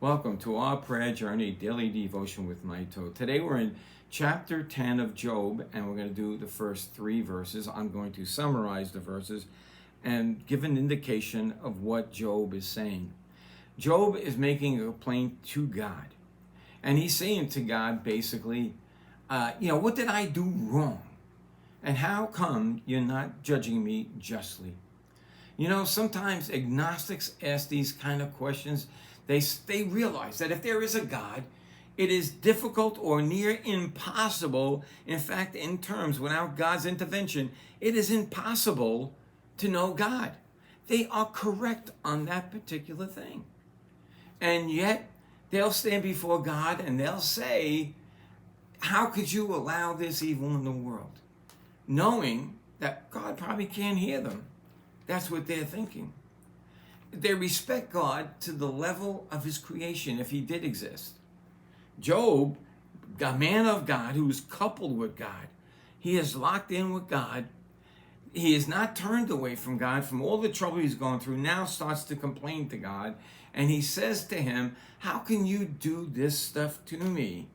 Welcome to our prayer journey, daily devotion with my toe. Today we're in chapter 10 of Job, and we're going to do the first 3 verses. I'm going to summarize the verses and give an indication of what Job is saying. Job is making a complaint to God, and he's saying to God basically, what did I do wrong? And how come you're not judging me justly? Sometimes agnostics ask these kind of questions. They realize that if there is a God, it is difficult or near impossible. In fact, in terms, without God's intervention, it is impossible to know God. They are correct on that particular thing. And yet, they'll stand before God and they'll say, how could you allow this evil in the world? Knowing that God probably can't hear them. That's what they're thinking. They respect God to the level of his creation, if he did exist. Job, a man of God who is coupled with God, he is locked in with God. He is not turned away from God from all the trouble he's gone through, now starts to complain to God. And he says to him, how can you do this stuff to me?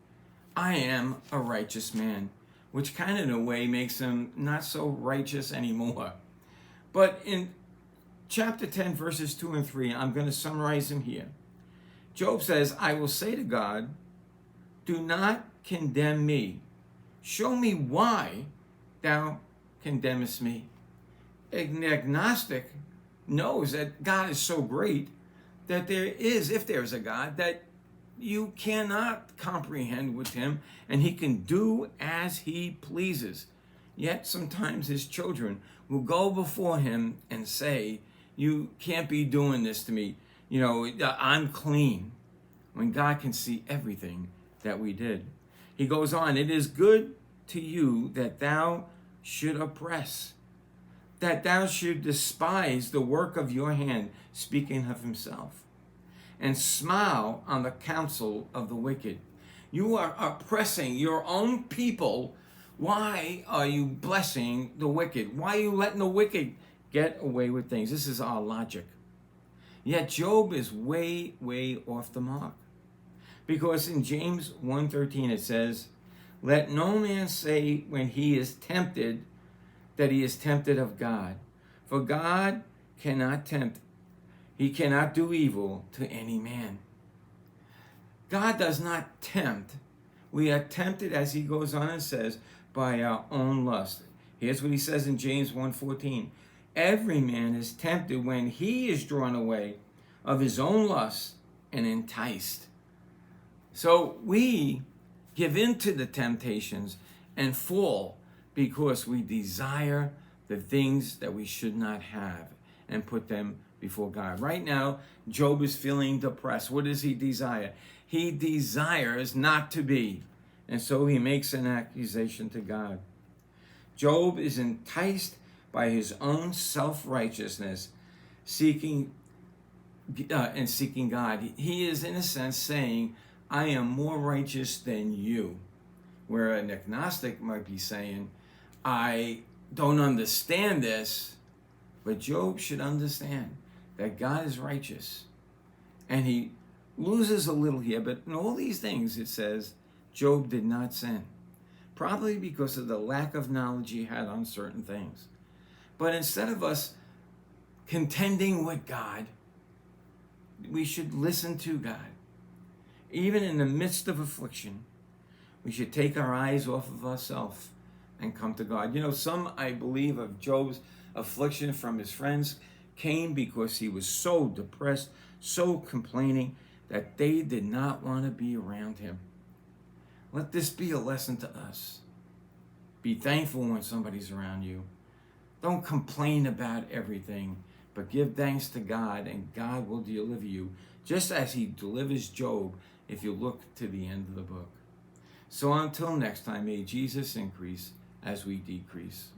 I am a righteous man, which kind of in a way makes him not so righteous anymore. But in chapter 10, verses 2 and 3, I'm going to summarize them here. Job says, I will say to God, do not condemn me. Show me why thou condemnest me. An agnostic knows that God is so great that if there is a God, that you cannot comprehend with him, and he can do as he pleases. Yet sometimes his children will go before him and say, you can't be doing this to me. I'm clean. When God can see everything that we did. He goes on, it is good to you that thou should oppress, that thou should despise the work of your hand, speaking of himself, and smile on the counsel of the wicked. You are oppressing your own people. Why are you blessing the wicked? Why are you letting the wicked get away with things? This is our logic. Yet Job is way, way off the mark. Because in James 1:13 it says, let no man say when he is tempted that he is tempted of God. For God cannot tempt. He cannot do evil to any man. God does not tempt. We are tempted, as he goes on and says, by our own lust. Here's what he says in James 1:14. Every man is tempted when he is drawn away of his own lust and enticed. So we give in to the temptations and fall because we desire the things that we should not have and put them before God. Right now, Job is feeling depressed. What does he desire? He desires not to be. And so he makes an accusation to God. Job is enticed by his own self-righteousness, seeking God. He is, in a sense, saying, I am more righteous than you. Where an agnostic might be saying, I don't understand this, but Job should understand that God is righteous. And he loses a little here, but in all these things, it says, Job did not sin. Probably because of the lack of knowledge he had on certain things. But instead of us contending with God, we should listen to God. Even in the midst of affliction, we should take our eyes off of ourselves and come to God. Some, I believe, of Job's affliction from his friends came because he was so depressed, so complaining, that they did not want to be around him. Let this be a lesson to us. Be thankful when somebody's around you. Don't complain about everything, but give thanks to God, and God will deliver you, just as he delivers Job if you look to the end of the book. So until next time, may Jesus increase as we decrease.